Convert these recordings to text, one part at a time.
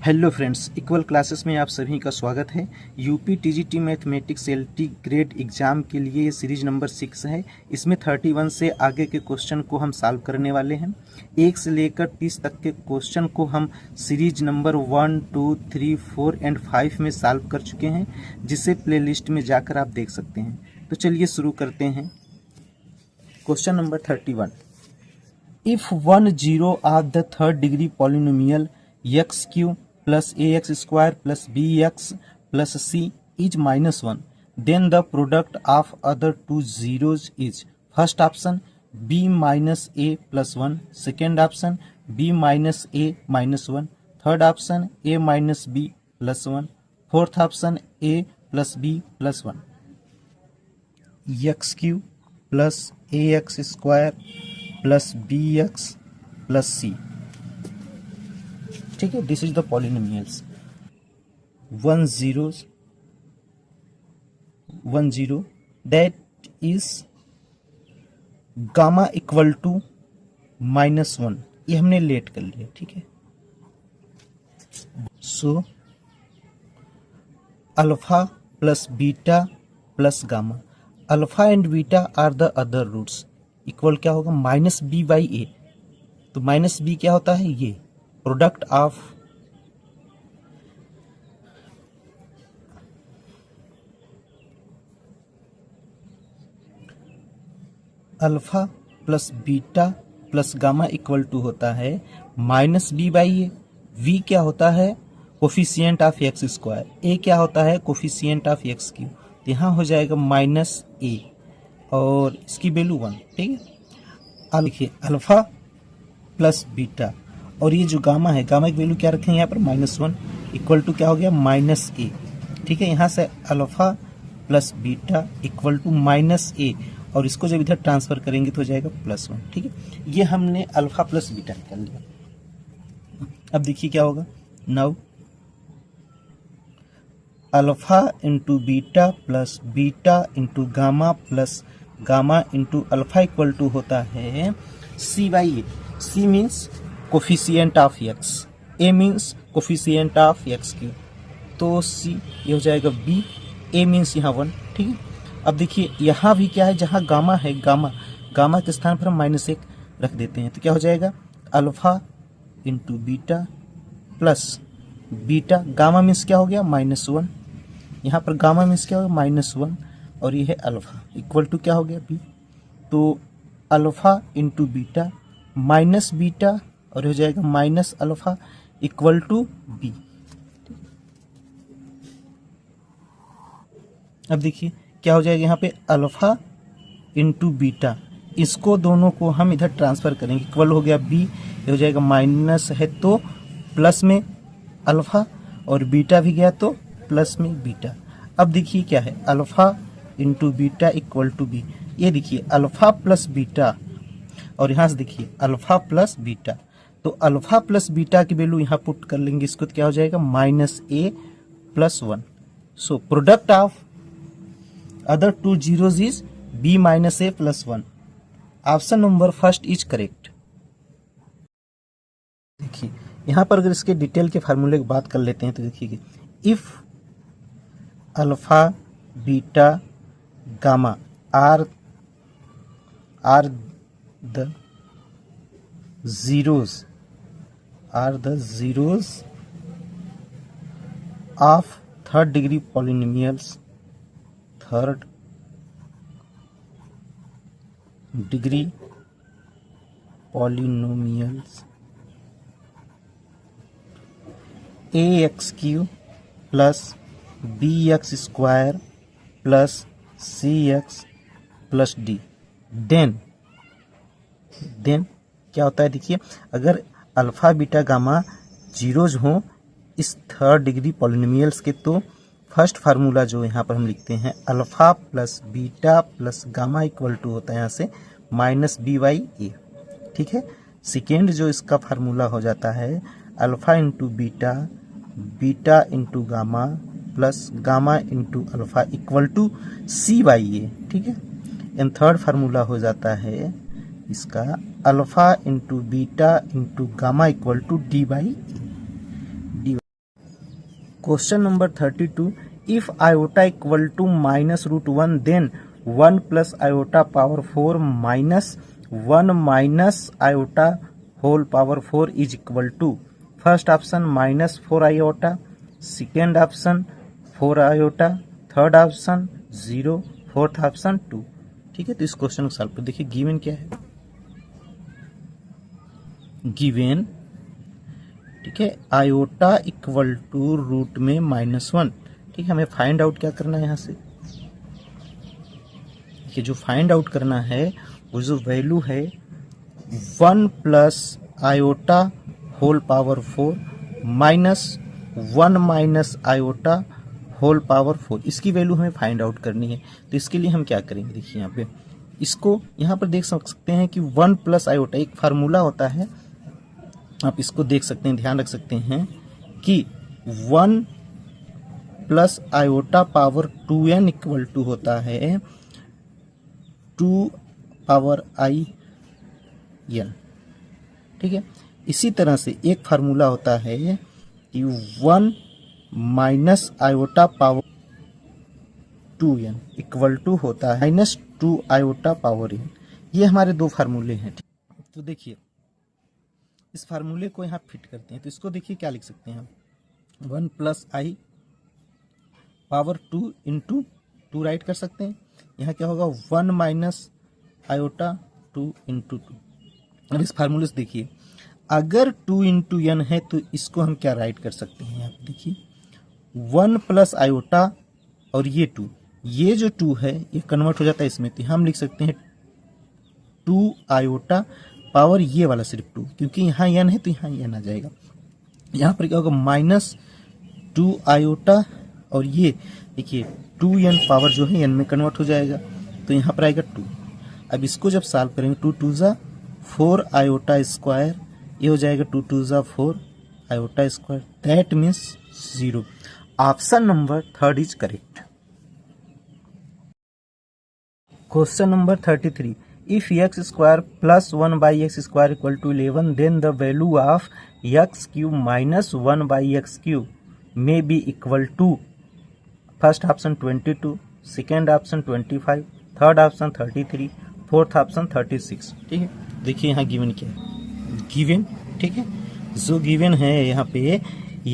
Hello friends, equal classes में आप सभी का स्वागत है। UP TGT mathematics LT grade exam के लिए ये सीरीज नंबर 6 है। इसमें 31 से आगे के क्वेश्चन को हम सॉल्व करने वाले हैं। 1 से लेकर 30 तक के क्वेश्चन को हम सीरीज नंबर 1, 2, 3, 4 एंड 5 में सॉल्व कर चुके हैं, जिसे प्लेलिस्ट में जाकर आप देख सकते हैं। तो चलिए शुरू करते हैं। Question number 31, if 1 0 of the third degree polynomial x Q plus ax square plus bx plus c is -1, then the product of other two zeros is first option b minus a plus 1, second option b minus a minus 1, third option a minus b plus 1, fourth option a plus b plus 1. x cube plus ax square plus bx plus c, ठीक है। This is the polynomials 1 0 that is gamma equal to -1। ये हमने let कर लिया, ठीक है। So alpha plus beta plus gamma, alpha and beta are the other roots, equal क्या होगा -b/a। तो -b क्या होता है, ये product of alpha plus beta plus gamma equal to होता है -b/a। v क्या होता है, coefficient of x square, a क्या होता है, कोफिशिएंट ऑफ एक्स क्यू। तो यहाँ हो जाएगा -a और इसकी वैल्यू 1, ठीक है। लिखिए अल्फा प्लस बीटा, और ये जो गामा है, गामा की वैल्यू क्या रखेंगे यहाँ पर -1 इक्वल टू क्या हो गया -a, ठीक है। यहाँ से alpha plus beta equal to -a, और इसको जब इधर ट्रांसफर करेंगे तो हो जाएगा +1, ठीक है। ये हमने अल्फा प्लस बीटा निकाल लिया। अब देखिए क्या होगा, now alpha into beta plus beta into gamma plus gamma into alpha equal to होता है c/a। c means coefficient of x, a means coefficient of x cube, तो c ये हो जाएगा b, a मीन्स यहाँ 1, ठीक है। अब देखिए यहाँ भी क्या है, जहाँ गामा है, गामा के स्थान पर हम -1 रख देते हैं, तो क्या हो जाएगा alpha into beta plus beta, gamma means क्या हो गया -1, यहाँ पर गामा मीन्स क्या हो गया -1, और ये है अल्फा इक्वल टू क्या हो गया b। तो alpha into beta minus beta और हो जाएगा minus alpha equal to B. अब देखिए क्या हो जाएगा, यहाँ पे अल्फा इंटू बीटा, इसको दोनों को हम इधर ट्रांसफर करेंगे, इक्वल हो गया बी, ये हो जाएगा माइनस है तो प्लस में अल्फा, और बीटा भी गया तो प्लस में बीटा। अब देखिए क्या है, alpha into beta equal to B. ये देखिए अल्फा प्लस बीटा, और यहाँ से देखिए अल्फा प्लस बीटा, तो अल्फा प्लस बीटा की वैल्यू यहाँ पुट कर लेंगे, इसको तो क्या हो जाएगा -a + 1। So product of other two zeros is b - a + 1। Option number first is correct. देखिए यहाँ पर अगर इसके डिटेल के फार्मूले की बात कर लेते हैं तो देखिए, if alpha beta gamma are the zeros of third degree polynomials, ax cube plus bx square plus cx plus d, then क्या होता है, देखिए अगर अल्फा बीटा गामा जीरोज हों इस थर्ड डिग्री पॉलिनोमियल्स के, तो फर्स्ट फार्मूला जो यहाँ पर हम लिखते हैं alpha plus beta plus gamma equal to होता है यहाँ से -b/a, ठीक है। सेकेंड जो इसका फार्मूला हो जाता है alpha into beta, beta into gamma plus gamma into alpha equal to c/a, ठीक है। एंड थर्ड फार्मूला हो जाता है इसका alpha into beta into gamma equal to d/e। Question number 32, if iota equal to -√1 then 1 plus iota power 4 minus 1 minus iota whole power 4 is equal to, first option -4 iota, second option 4 iota, third option 0, fourth option 2। ठीक है, तो इस question को solve कर देखिए। Given क्या है, given, ठीक है, आयोटा इक्वल टू रूट में -1। ठीक है, हमें फाइंड आउट क्या करना है यहाँ से, ये जो फाइंड आउट करना है वो जो वैल्यू है 1 plus iota whole power 4 minus 1 minus iota whole power 4, इसकी वैल्यू हमें फाइंड आउट करनी है। तो इसके लिए हम क्या करेंगे, देखिए यहाँ पे, इसको यहाँ पर देख सकते हैं कि 1 प्लस आयोटा एक फार्मूला होता है, आप इसको देख सकते हैं, ध्यान रख सकते हैं कि 1 plus iota power 2n equal to होता है 2 पावर i n। ठीक है, इसी तरह से एक फार्मूला होता है कि 1 minus iota power 2n equal to होता है -2 आयोटा पावर n। ये हमारे दो फार्मूले हैं। तो देखिए इस फार्मूले को यहाँ फिट करते हैं, तो इसको देखिए क्या लिख सकते हैं हम, 1 प्लस आई पावर 2 इंटू 2 राइट कर सकते हैं। यहाँ क्या होगा 1 माइनस आयोटा 2 इंटू 2। अब इस फार्मूले से देखिए, अगर 2 इंटू n है तो इसको हम क्या राइट कर सकते हैं, यहाँ पे देखिए 1 प्लस आयोटा और ये 2, ये जो 2 है ये कन्वर्ट हो जाता है इसमें, तो हम लिख सकते हैं 2 आयोटा पावर ये वाला सिर्फ 2, क्योंकि यहाँ n है तो यहाँ n आ जाएगा। यहाँ पर क्या होगा -2 आयोटा और ये देखिए 2n पावर जो है n में कन्वर्ट हो जाएगा, तो यहाँ पर आएगा 2। अब इसको जब सॉल्व करेंगे 2 2 ज़ा 4 आयोटा स्क्वायर, ये हो जाएगा 2 2 ज़ा 4 iota square, that means 0। Option number 3 is correct. Question number 33, if x square plus 1 by x square equal to 11 then the value of x cube minus 1 by x cube may be equal to, first option 22, second option 25, third option 33, fourth option 36। ठीक है, देखिए यहाँ given क्या है, given, ठीक है, जो given है यहाँ पे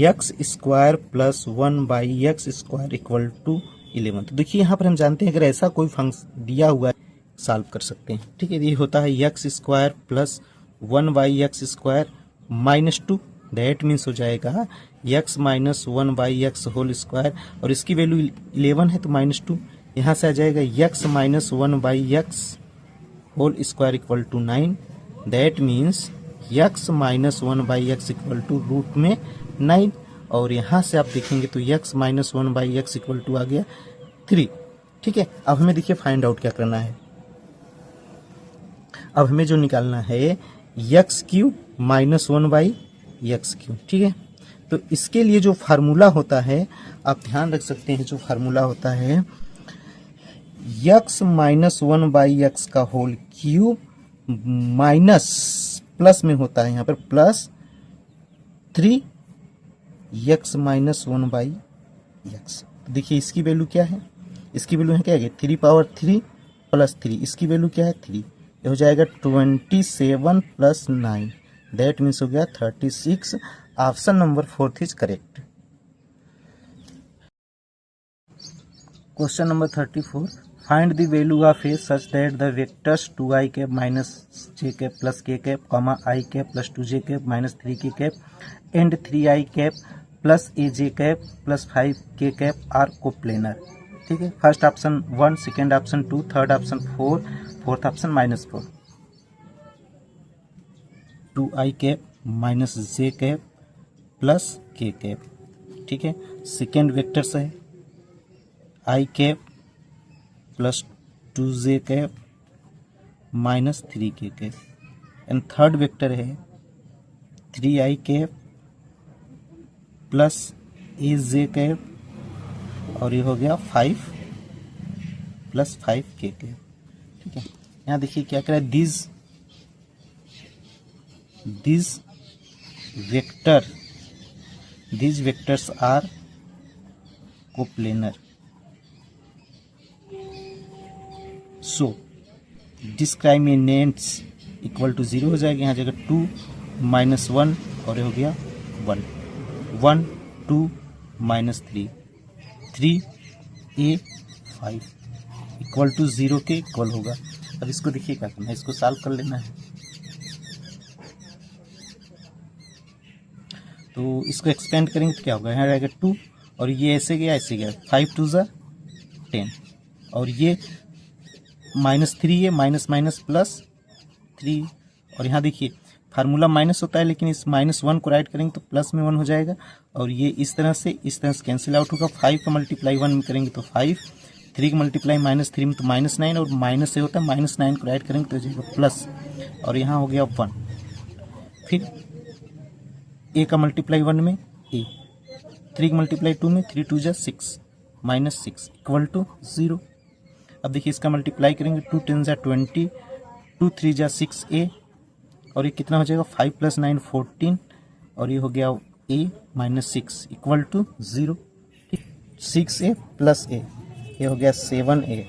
x square plus 1 by x square equal to 11। तो देखिए यहाँ पर हम जानते हैं अगर ऐसा कोई फंक्शन दिया हुआ है सॉल्व कर सकते हैं। ठीक है, ये होता है x square plus 1 by x square -2, that means हो जाएगा x minus 1 by x whole square, और इसकी वैल्यू 11 है तो -2, यहाँ से आ जाएगा x minus 1 by x whole square equal to 9, that means X minus 1 by X equal to root में 9, और यहाँ से आप देखेंगे तो X minus 1 by X equal to आ गया 3। ठीक है, अब हमें देखिए फाइंड आउट क्या करना है, अब हमें जो निकालना है x cube minus 1 by x cube. ठीक है, तो इसके लिए जो फार्मूला होता है आप ध्यान रख सकते हैं, जो फार्मूला होता है एक्स माइनस 1 बाई एक्स का होल क्यूब माइनस प्लस में होता है यहाँ पर plus 3 x minus 1 by x. देखिए इसकी वैल्यू क्या है, इसकी वैल्यू है क्या है 3 पावर 3 प्लस 3, इसकी वैल्यू क्या है 3, ये हो जाएगा 27 प्लस 9, दैट मीन्स हो गया 36। Option number 4 is correct. Question number 34, find the value of a such that the vectors 2i cap minus j cap plus k cap comma i cap plus 2j cap minus 3k cap and 3i cap plus aj cap plus 5k cap are coplanar. ठीक है, first option 1, second option 2, third option 4, fourth option -4। 2i cap minus j cap plus k cap. ठीक है, second vectors है i cap plus 2j cap minus 3k cap, and third vector है 3i cap plus aj cap, और ये हो गया 5 plus 5k cap. ठीक है, यहाँ देखिए क्या करें, these vectors are coplanar. So discriminants equal to 0 हो जाएगा, यहाँ जगह 2 - 1 और ये हो गया 1, 1 2 -3, 3a 5 इक्वल टू 0 के इक्वल होगा। अब इसको देखिए क्या करना है, इसको सॉल्व कर लेना है। तो इसको एक्सपेंड करेंगे तो क्या होगा, यहाँ रहेगा 2 और ये ऐसे गया 5 2 ज़ा 10 और ये -3 है, माइनस प्लस 3 और यहाँ देखिए फार्मूला माइनस होता है लेकिन इस -1 को राइट करेंगे तो प्लस में 1 हो जाएगा और ये इस तरह से कैंसिल आउट होगा। 5 का मल्टीप्लाई 1 में करेंगे तो 5, 3 का मल्टीप्लाई -3 में तो -9 और माइनस से होता है, -9 को राइट करेंगे तो हो जाएगा प्लस और यहाँ हो गया 1। फिर a का मल्टीप्लाई 1 में a, 3 का मल्टीप्लाई 2 में 3 2 ज़ा 6 -6 इक्वल टू 0। अब देखिए इसका मल्टीप्लाई करेंगे 2 10 ज़ा 20, 2 3 ज़ा 6a और ये कितना हो जाएगा 5 + 9 14 और ये हो गया a -6 equal to 0। 6a + a ये हो गया 7a,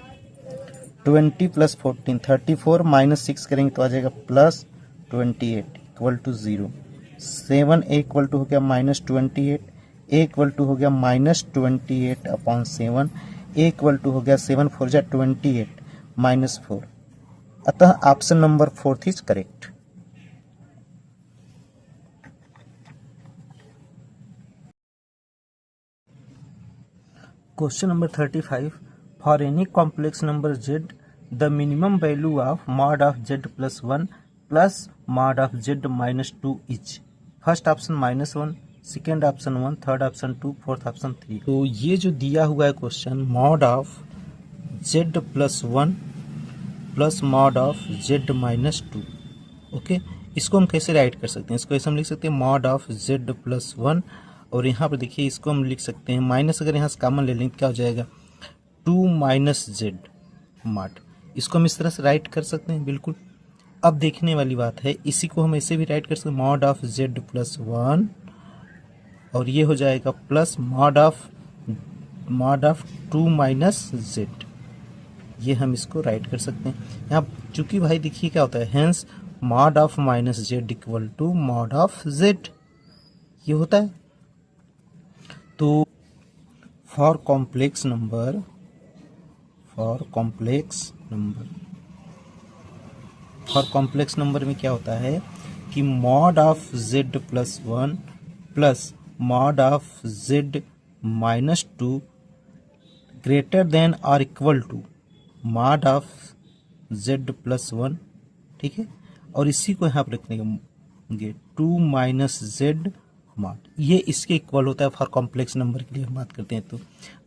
20 + 14 34 -6 करेंगे तो आ जाएगा +28 equal to 0। 7a equal to हो गया -28, a इक्वल टू हो गया -28/7, a इक्वल टू हो गया 7 4 ज़ा 28 -4। अतः option number 4 is correct. Question number 35. For any complex number z, the minimum value of mod of z plus 1 plus mod of z minus 2 is first option -1, second option 1, third option 2, fourth option 3। तो ये जो दिया हुआ है question mod of z plus 1 plus mod of z minus 2, okay, इसको हम कैसे right कर सकते हैं? इसको ऐसे हम लिख सकते हैं mod ऑफ z plus 1 और यहाँ पर देखिए इसको हम लिख सकते हैं माइनस, अगर यहाँ से कॉमन ले लेंगे क्या हो जाएगा 2 - z mod। इसको हम इस तरह से राइट कर सकते हैं बिल्कुल। अब देखने वाली बात है, इसी को हम ऐसे भी राइट कर सकते हैं mod ऑफ z plus 1 और ये हो जाएगा प्लस mod ऑफ 2 - z। ये हम इसको राइट कर सकते हैं। यहाँ चूंकि भाई देखिए क्या होता है, hence mod of -z equal to mod of z, ये होता है। तो फॉर कॉम्प्लेक्स नंबर में क्या होता है कि mod of z plus 1 plus mod of z minus 2 greater than और equal to mod of z plus 1, ठीक है। और इसी को यहाँ पर रखने के 2 - z mod, ये इसके इक्वल होता है फॉर कॉम्प्लेक्स नंबर के लिए हम बात करते हैं। तो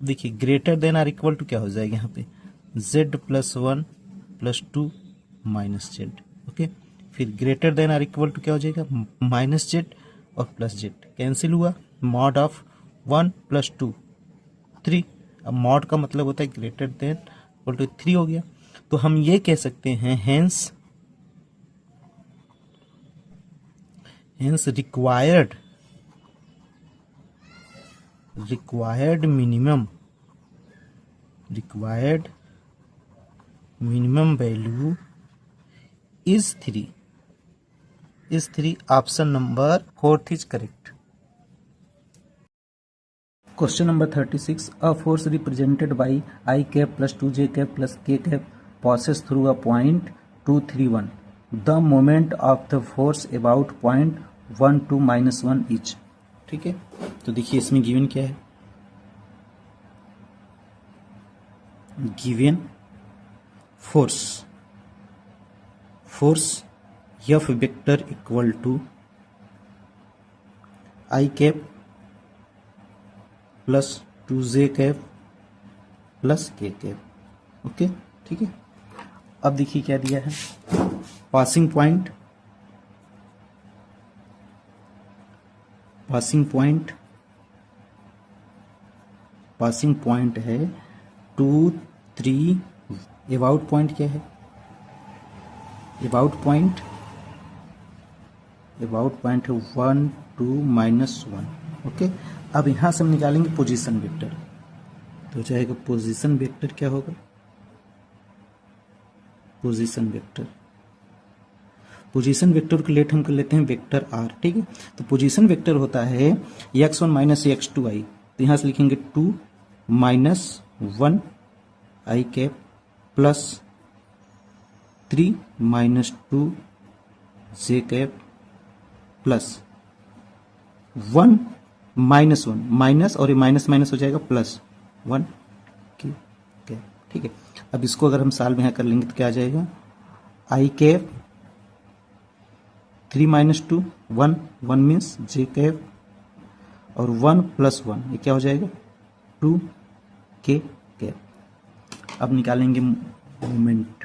देखिए ग्रेटर देन और इक्वल टू क्या हो जाएगा यहाँ पे z plus 1 plus 2 - z, okay. फिर ग्रेटर देन और इक्वल टू क्या हो जाएगा -z और प्लस z कैंसिल हुआ, mod ऑफ 1 + 2 3। अब mod का मतलब होता है ग्रेटर देन इक्वल टू 3 हो गया। तो हम ये कह सकते हैं hence required minimum value is 3। Option number 4 is correct। Question number 36. A force represented by I cap plus 2j cap plus k cap passes through a point 2 3 1. The moment of the force about point 1 2 - 1 each, ठीक है। तो देखिए इसमें given क्या है, given force F vector equal to I cap plus 2j cap plus k cap, okay, ठीक है। अब देखिए क्या दिया है, पासिंग पॉइंट है 2 3, अबाउट पॉइंट क्या है, अबाउट पॉइंट है 1 2 - 1, ओके। अब यहाँ से हम निकालेंगे पोजीशन वेक्टर, तो हो जाएगा पोजीशन वेक्टर क्या होगा, पोजीशन वेक्टर, पोजीशन वेक्टर को लेट हम कर लेते हैं वेक्टर आर, ठीक है। तो पोजीशन वेक्टर होता है x1 माइनस x2i, तो यहां से लिखेंगे 2 minus 1 i cap plus 3 minus 2 j cap plus 1 minus 1 minus, और ये माइनस माइनस हो जाएगा प्लस 1 की कैप, ठीक है। अब इसको अगर हम सॉल्व यहाँ कर लेंगे तो क्या आ जाएगा, आई कैप 3 माइनस 2 1 1 मीन्स जे कैप और 1 प्लस 1 ये क्या हो जाएगा 2 के कैप। अब निकालेंगे moment,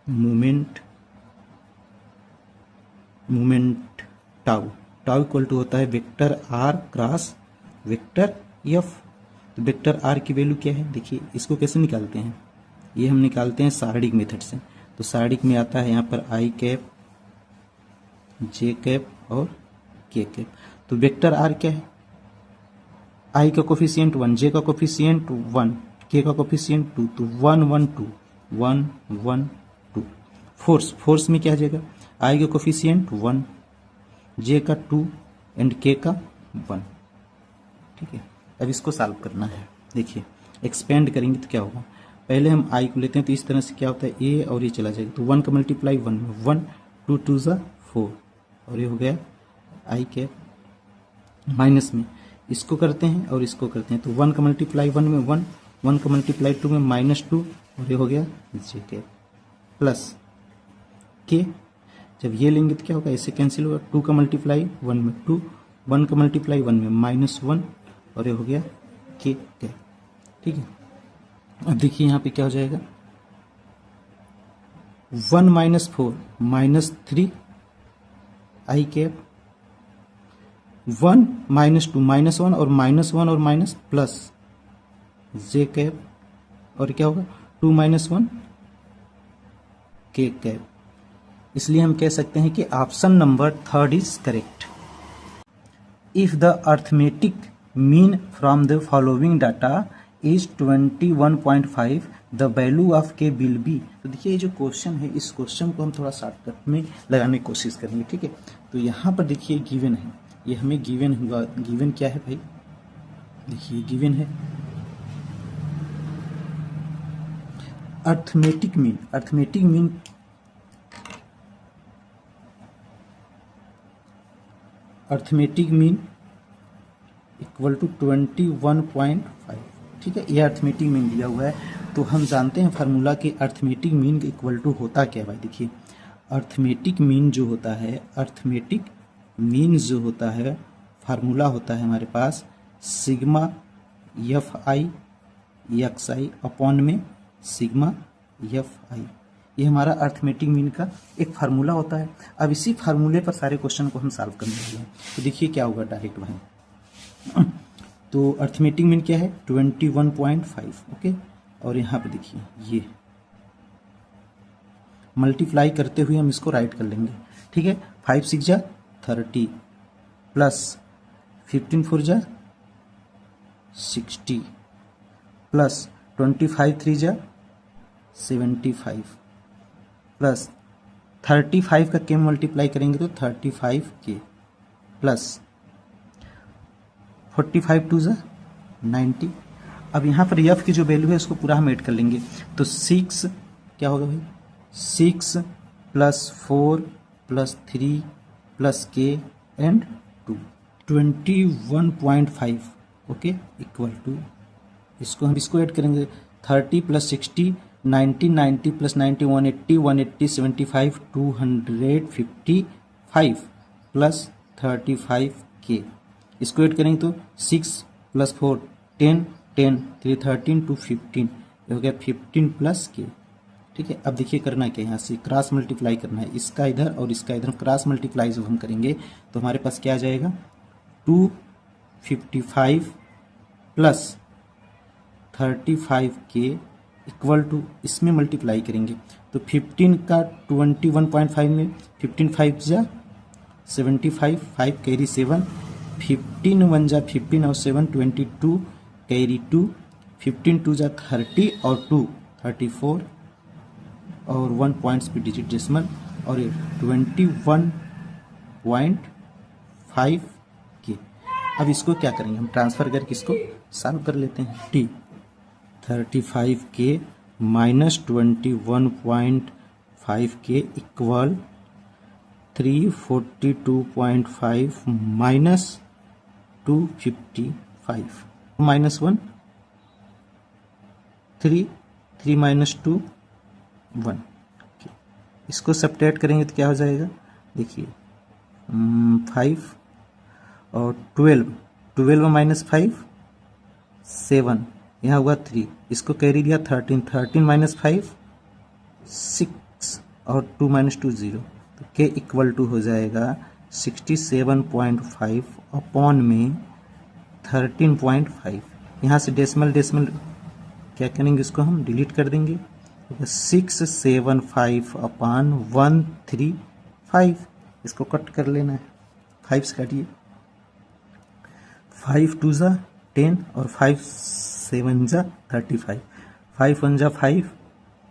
moment moment tau, tau equal to होता है vector R cross vector F. तो वेक्टर आर की वैल्यू क्या है, देखिए इसको कैसे निकालते हैं, ये हम निकालते हैं सारणिक मेथड से। तो सारणिक में आता है यहाँ पर आई कैप जे कैप और के कैप। तो वेक्टर आर क्या है, आई का कोफिशिएंट 1, जे का कोफिशिएंट 1, के का कोफिशिएंट 2, तो 1 1 2 1 1 2। फोर्स, फोर्स में क्या आ जाएगा, आई का कोफिशिएंट 1, जे का 2 एंड के का 1, ठीक है। अब इसको सॉल्व करना है, देखिए एक्सपेंड करेंगे तो क्या होगा, पहले हम आई को लेते हैं तो इस तरह से क्या होता है ए और ये चला जाएगा, तो 1 का मल्टीप्लाई 1 में 1 2 2 ज़ा 4 और ये हो गया आई कैप, माइनस में इसको करते हैं और इसको करते हैं, तो 1 का मल्टीप्लाई 1 में 1, 1 का मल्टीप्लाई 2 में माइनस 2 और ये हो गया जे कैप प्लस के। जब ये लेंगे तो क्या होगा, ऐसे कैंसिल होगा, 2 का मल्टीप्लाई 1 में 2, 1 का मल्टीप्लाई 1 में माइनस 1 और ये हो गया के कैप, ठीक है। अब देखिए यहाँ पे क्या हो जाएगा, 1 माइनस 4 माइनस 3 आई कैप, 1 माइनस 2 माइनस 1 और माइनस 1 और माइनस प्लस जे कैप और क्या होगा 2 माइनस 1 के कैप। इसलिए हम कह सकते हैं कि option number 3 is correct. If the arithmetic mean from the following data is 21.5 the value of के विल बी। तो देखिए ये जो क्वेश्चन है, इस क्वेश्चन को हम थोड़ा शॉर्टकट में लगाने की कोशिश करेंगे, ठीक है। तो यहाँ पर देखिए गिवन है, ये हमें गिवन हुआ, गिवन क्या है भाई, देखिए गिवन है arithmetic mean, arithmetic mean arithmetic mean equal to 21.5, ठीक है। यह अर्थमेटिक मीन दिया हुआ है, तो हम जानते हैं फार्मूला कि अर्थमेटिक मीन इक्वल टू होता क्या है भाई, देखिए अर्थमेटिक मीन जो होता है, अर्थमेटिक मीन जो होता है फार्मूला होता है हमारे पास sigma F I X I upon में सिग्मा एफ आई, ये हमारा अर्थमेटिक मीन का एक फार्मूला होता है। अब इसी फार्मूले पर सारे क्वेश्चन को हम सॉल्व करने वाले हैं, तो देखिए क्या होगा डायरेक्ट भाई। तो अर्थमेटिक मीन क्या है 21.5, ओके। और यहाँ पे देखिए ये मल्टीप्लाई करते हुए हम इसको राइट कर लेंगे, ठीक है। 5 6 जा 30 प्लस 15 4 जा 60 प्लस 25 3 जा 75 प्लस 35 का के मल्टीप्लाई करेंगे तो 35 के प्लस 45 2 जा 90। अब यहाँ पर एफ की जो वैल्यू है उसको पूरा हम ऐड कर लेंगे, तो 6 क्या होगा भाई 6 प्लस 4 प्लस 3 प्लस के एंड 2 21.5, ओके इक्वल टू, इसको हम इसको ऐड करेंगे 30 प्लस 60 90 90 प्लस 90 180 180 75 255 प्लस 35 के, इसको ऐड करेंगे तो 6 प्लस 4 10 10 3 13 2 15, ये हो गया 15 प्लस के, ठीक है। अब देखिए करना क्या, यहाँ से क्रॉस मल्टीप्लाई करना है, इसका इधर और इसका इधर क्रॉस मल्टीप्लाई जब हम करेंगे तो हमारे पास क्या आ जाएगा 255 प्लस 35 के इक्वल टू, इसमें मल्टीप्लाई करेंगे तो 15 का 21.5 में 15 5 जा 75 5 कैरी 7 15 1 जा 15 और 7 22 कैरी 2, 15 2 जा 30 और 2 34 और 1 पॉइंट्स पे डिजिट डेसिमल और 21.5 के। अब इसको क्या करेंगे हम, ट्रांसफर करके इसको सॉल्व कर लेते हैं। टी 35 के माइनस 21.5 के इक्वल 342.5 माइनस 255 माइनस 1 3 माइनस 2 1। इसको सब्ट्रैक्ट करेंगे तो क्या हो जाएगा, देखिए 5 और 12 माइनस 5 7, यहाँ हुआ 3, इसको कैरी दिया 13 माइनस 5 6 और 2 माइनस 2 0, तो के इक्वल टू हो जाएगा 67.5 अपॉन में 13.5। यहाँ से डेसिमल क्या करेंगे, इसको हम डिलीट कर देंगे, 675 अपॉन 135, इसको कट कर लेना है, 5 से काटिए, 5 2 जा 10 और 5 7 जा 35, 5 1 जा 5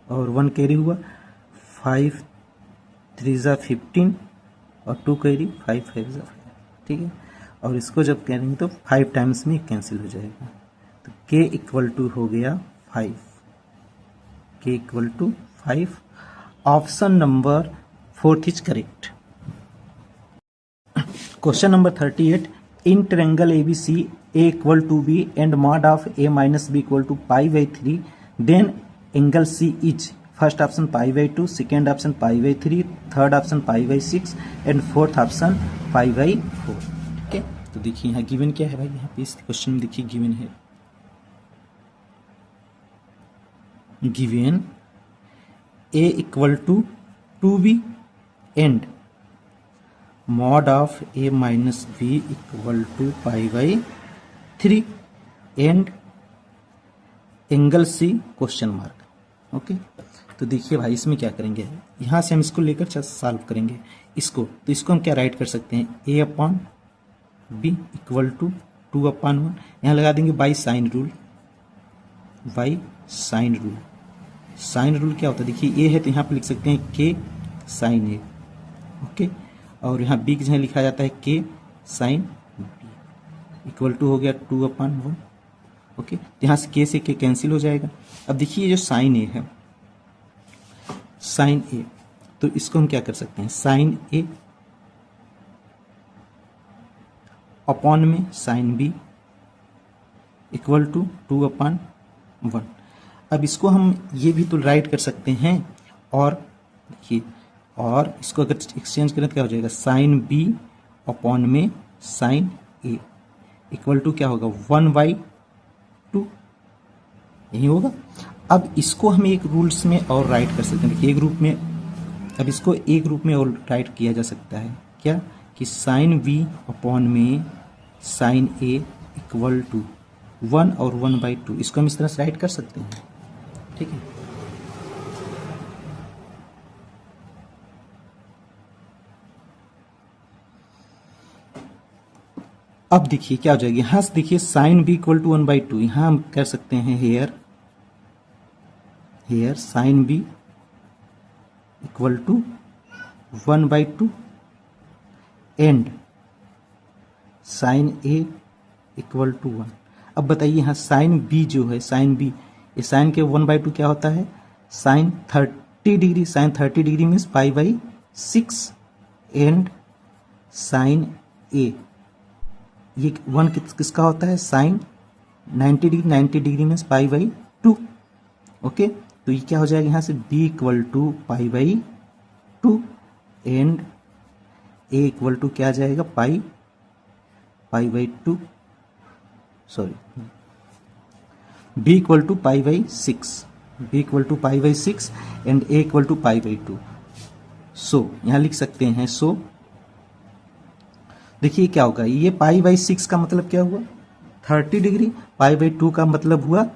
और 1 कैरी हुआ, 5 3 जा 15 और 2 कैरी, 5 5 जा 5, ठीक है। और इसको जब करेंगे तो 5 टाइम्स में कैंसिल हो जाएगा, तो के इक्वल टू हो गया 5, K equal to 5। Option number 4 is correct. Question number 38, in triangle ABC A equal to B and mod of A minus B equal to pi by 3, then angle C is first option pi by 2, second option pi by 3, third option pi by 6 and fourth option pi by 4। ठीक है, तो देखिए यहाँ given क्या है भाई, यहाँ पे इस क्वेश्चन में देखिए गिवन है, given A equal to 2B and mod of A minus B equal to pi by 3 and angle C question mark. Okay, तो देखिए भाई इसमें क्या करेंगे, यहाँ से हम इसको लेकर सॉल्व करेंगे इसको, तो इसको हम क्या राइट कर सकते हैं, A upon B equal to 2 upon 1, यहाँ लगा देंगे by sine rule, by sine rule. Sine rule क्या होता है, देखिए ए है तो यहाँ पे लिख सकते हैं के साइन ए, ओके, और यहाँ बी की जगह लिखा जाता है के साइन बी, इक्वल टू हो गया 2 अपॉन 1, ओके, तो यहाँ से के कैंसिल हो जाएगा। अब देखिए ये जो साइन ए है, साइन ए, तो इसको हम क्या कर सकते हैं, साइन ए अपॉन में sine B equal to 2 upon 1। अब इसको हम ये भी तो राइट कर सकते हैं, और देखिए, और इसको अगर एक्सचेंज करें तो क्या हो जाएगा, साइन बी अपॉन में साइन ए इक्वल टू क्या होगा 1/2, यही होगा। अब इसको हम एक रूल्स में और राइट कर सकते हैं, देखिए एक ग्रुप में, अब इसको एक रूप में और राइट किया जा सकता है, क्या कि साइन बी अपॉन में साइन ए इक्वल टू 1 और 1/2, इसको हम इस तरह से राइट कर सकते हैं, ठीक है। अब देखिए क्या हो जाएगी, यहां से देखिए साइन बी इक्वल टू 1/2, यहां हम कर सकते हैं here sine B equal to 1/2 and sine A equal to 1। अब बताइए यहाँ साइन बी जो है, साइन बी, ये साइन के 1/2 क्या होता है, sine 30 degree, sine 30 degree means π/6 and sine A, ये 1 किसका होता है, sine 90 degree, 90 degree means π/2, okay, तो ये क्या हो जाएगा यहाँ से b equal to π/2 and a equal to क्या आ जाएगा, π/2, sorry, b equal to π/6, b equal to π/6 and a equal to π/2। So यहाँ लिख सकते हैं, सो देखिए क्या होगा, ये π/6 का मतलब क्या हुआ 30 डिग्री, π/2 का मतलब हुआ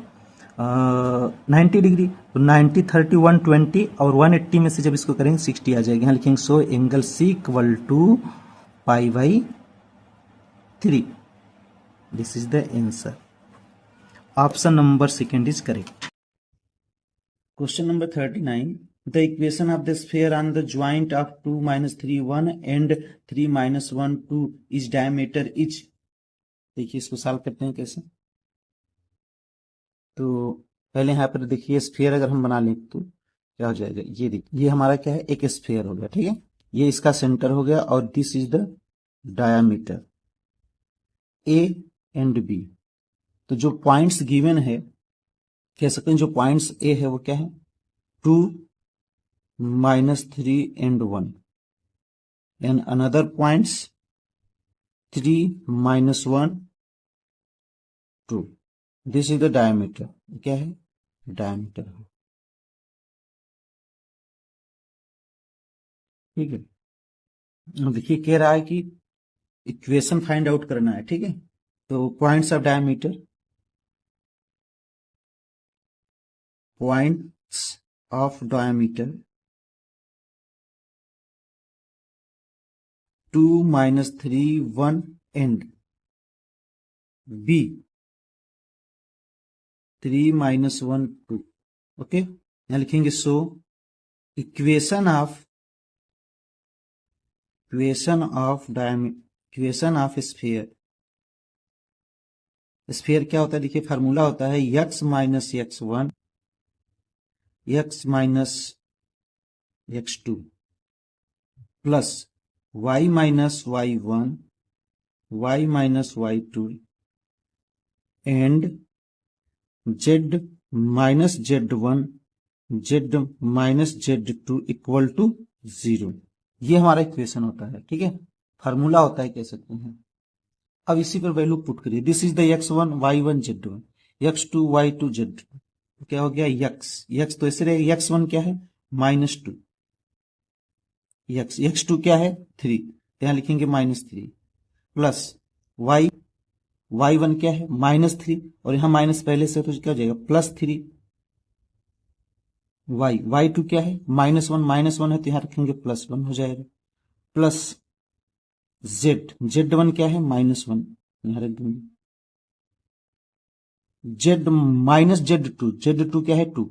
90 डिग्री, तो 90 30 120 और 180 में से जब इसको करेंगे 60 आ जाएगा। यहाँ लिखेंगे so angle C equal to π/3 3. This is the answer. Option number second is correct. Question number 39. The equation of the sphere on the joint of 2 minus 3 1 and 3 minus 1 2 is diameter is. देखिए इसको solve करते हैं कैसे। तो पहले यहाँ पर देखिए स्फीयर अगर हम बना लें तो क्या हो जाएगा, ये देखिए ये हमारा क्या है, एक स्फीयर हो गया, ठीक है, ये इसका सेंटर हो गया और this is the diameter A and B. तो जो पॉइंट्स गिवन है कह सकते हैं, जो पॉइंट्स ए है वो क्या है, 2 minus 3 and 1 and another points 3 minus 1 2. This is the diameter. क्या है, डायमीटर है, ठीक है। देखिए कह रहा है कि इक्वेशन फाइंड आउट करना है, ठीक है। तो points of diameter, points of diameter 2 minus 3 1 and B 3 minus 1 2. Okay, यहां लिखेंगे so equation of sphere. Sphere क्या होता है, देखिए फार्मूला होता है x minus x1 x minus x2 plus y minus y1 y minus y2 and z minus z1 z minus z2 equal to 0। ये हमारा इक्वेशन होता है, ठीक है, फार्मूला होता है कह सकते हैं। अब इसी पर वैल्यू पुट करिए, this is the x1 y1 z1 x2 y2 z2, तो क्या हो गया x तो ऐसे रहेगा, x1 क्या है -2, x2 क्या है 3, यहां लिखेंगे -3 प्लस y1 क्या है -3 और यहां माइनस पहले से तो क्या हो जाएगा +3, y2 क्या है -1 है तो यहां रखेंगे +1 हो जाएगा, प्लस z1 क्या है -1 यहां रख देंगे, z माइनस z2 क्या है 2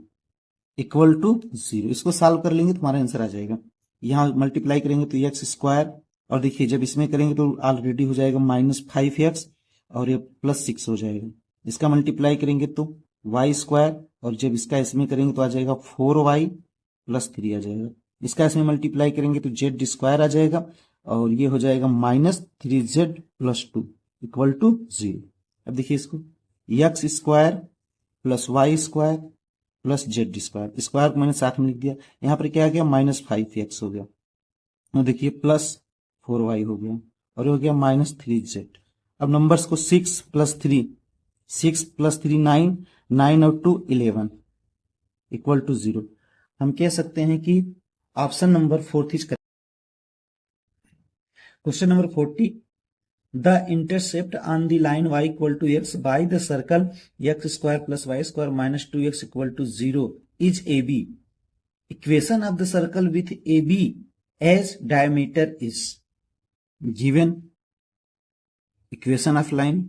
इक्वल टू 0। इसको सॉल्व कर लेंगे तो हमारा आंसर आ जाएगा। यहां मल्टीप्लाई करेंगे तो x² और देखिए जब इसमें करेंगे तो ऑलरेडी हो जाएगा -5x और ये +6 हो जाएगा। इसका मल्टीप्लाई करेंगे तो y² और जब इसका इसमें करेंगे तो आ जाएगा 4y + 3 आ जाएगा। इसका इसमें मल्टीप्लाई करेंगे तो z² आ जाएगा और ये हो जाएगा -3z + 2 इक्वल टू 0। अब देखिए इसको x² + y² + z², स्क्वायर को मैंने साथ में लिख दिया, यहां पर क्या आ गया -5x हो गया, और देखिए +4y हो गया और हो गया -3z। अब नंबर्स को 6 + 3 9 9 और 2 11 इक्वल टू 0। हम कह सकते हैं कि option number 4 is correct. Question number 40, the intercept on the line y equal to x by the circle x² + y² minus 2x equal to 0 is AB. Equation of the circle with AB as diameter is given. Equation of line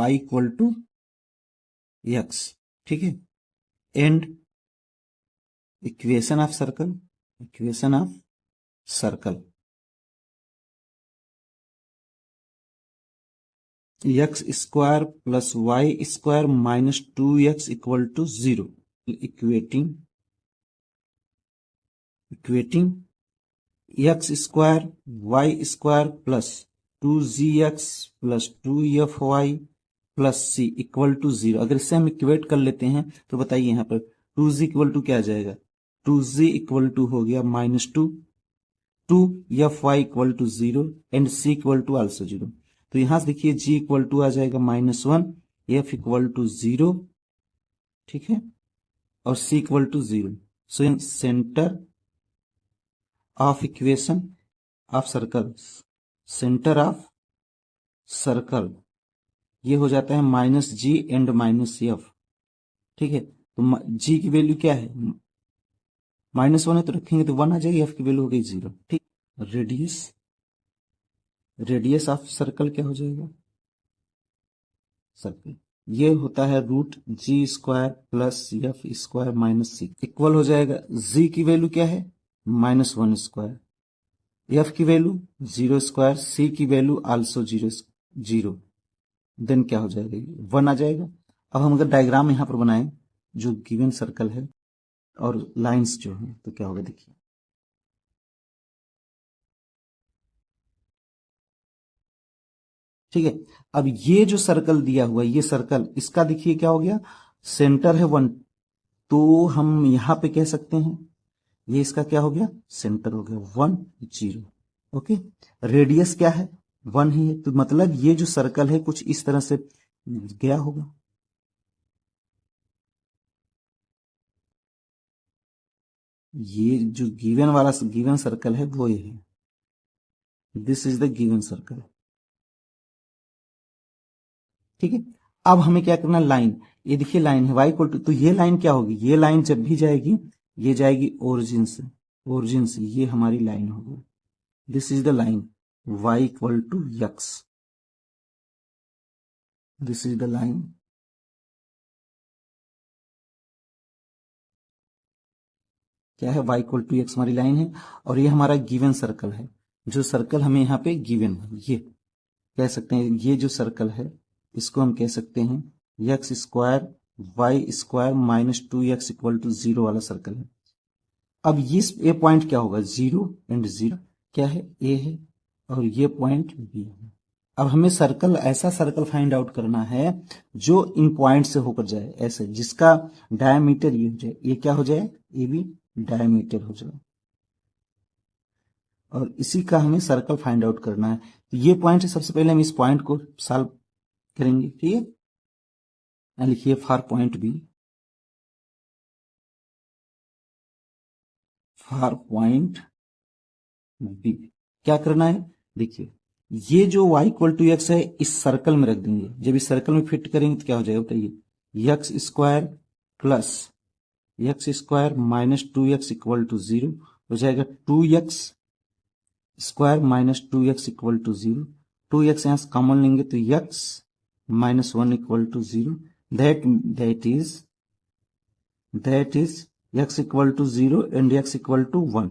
y equal to x, ठीक है, and equation of circle x² + y² minus 2x equal to 0, equating x² y² plus 2gx plus 2fy plus c equal to 0। अगर इससे हम equate कर लेते हैं तो बताइए यहाँ पर 2g इक्वल टू क्या आ जाएगा, 2g इक्वल टू हो गया -2, 2fy equal to 0 and c equal to also 0। तो यहां से देखिए g इक्वल टू आ जाएगा -1, f इक्वल टू 0, ठीक है, और c equal to 0। So in centre of equation of circle ये हो जाता है -g एंड -f, ठीक है। तो g की वैल्यू क्या है -1 है तो रखेंगे तो 1 आ जाएगी, एफ की वैल्यू हो गई 0। ठीक, रेडियस ऑफ सर्कल क्या हो जाएगा, सर्कल ये होता है √g² plus F square minus 6 equal हो जाएगा, g की वैल्यू क्या है -1², एफ की वैल्यू 0², सी की वैल्यू आल्सो 0, देन क्या हो जाएगा, 1 आ जाएगा। अब हम अगर डायग्राम यहां पर बनाएं जो गिवन सर्कल है और लाइंस जो है तो क्या होगा, देखिए ठीक है। अब ये जो सर्कल दिया हुआ है, ये सर्कल, इसका देखिए क्या हो गया, सेंटर है 1, तो हम यहां पे कह सकते हैं ये इसका क्या हो गया, सेंटर हो गया 1 0। ओके, रेडियस क्या है 1 ही है, तो मतलब ये जो सर्कल है कुछ इस तरह से गया होगा। ये जो गिवन सर्कल है वो ये है, this is the given circle. ठीक है, अब हमें क्या करना, लाइन, ये देखिए लाइन है y = तो ये लाइन क्या होगी, ये लाइन जब भी जाएगी ये जाएगी ओरिजिन से ये हमारी लाइन होगी, this is the line y = x, this is the line क्या है, y = x हमारी लाइन है, और ये हमारा गिवन सर्कल है, जो सर्कल हमें यहाँ पे गिवन है, ये कह सकते हैं, ये जो सर्कल है इसको हम कह सकते हैं x² y² माइनस 2x = 0 वाला सर्कल है। अब ये पॉइंट क्या होगा, 0 एंड 0 क्या है, ए है, और ये पॉइंट बी है। अब हमें सर्कल, ऐसा सर्कल फाइंड आउट करना है जो इन पॉइंट से होकर जाए, ऐसे जिसका डायमीटर ये हो जाए, ये क्या हो जाए, ए बी डायमीटर हो जाए, और इसी का हमें सर्कल फाइंड आउट करना है। तो ये पॉइंट है, सबसे पहले हम इस पॉइंट को सॉल्व करेंगे। ठीक है, लिखिए for point B, for point B क्या करना है, देखिए ये जो y = x है इस सर्कल में रख देंगे, जब इस सर्कल में फिट करेंगे तो क्या हो जाएगा बताइए, x² plus x² minus 2x = 0 हो जाएगा, 2x² माइनस 2x = 0, 2x यहां से कॉमन लेंगे तो x minus 1 = 0, that is x = 0 and x = 1,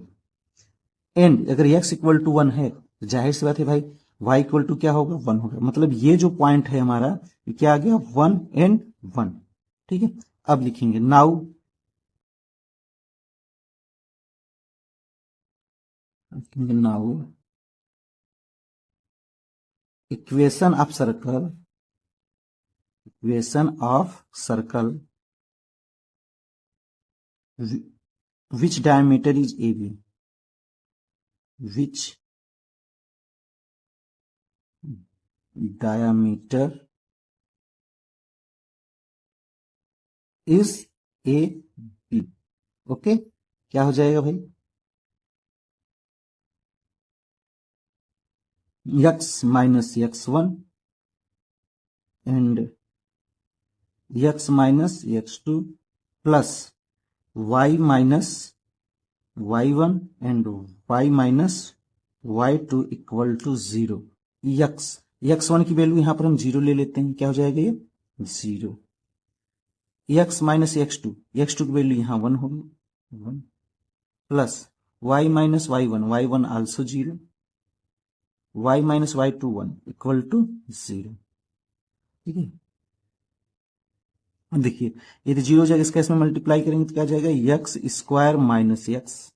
and अगर x = 1 है तो जाहिर सी बात है भाई y = क्या होगा, 1 होगा, मतलब ये जो पॉइंट है हमारा ये क्या आ गया, 1 एंड 1। ठीक है, अब लिखेंगे now equation of circle which diameter is AB, which diameter is AB। Okay, क्या हो जाएगा भाई, x minus x1 and x minus x2 plus y minus y1 and y minus y2 = 0। x1 की वैल्यू यहां पर हम 0 ले लेते हैं, क्या हो जाएगा ये 0, x माइनस x2 की वैल्यू यहां 1 होगी, 1 plus y minus y1 also 0, y minus y2 1 = 0। ठीक है, देखिए ये तो 0 हो जाएगा, इसका इसमें मल्टीप्लाई करेंगे तो क्या जाएगा, x² माइनस x।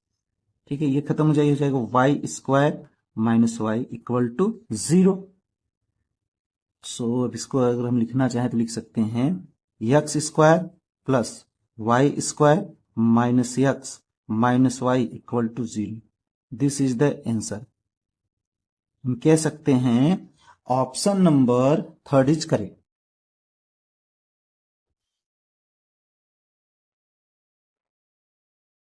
ठीक है, ये खत्म हो जाएगा y² माइनस y = 0। सो अब इसको अगर हम लिखना चाहें तो लिख सकते हैं x² plus y² minus x minus y = 0, this is the answer. हम कह सकते हैं ऑप्शन नंबर 3 इज करेक्ट।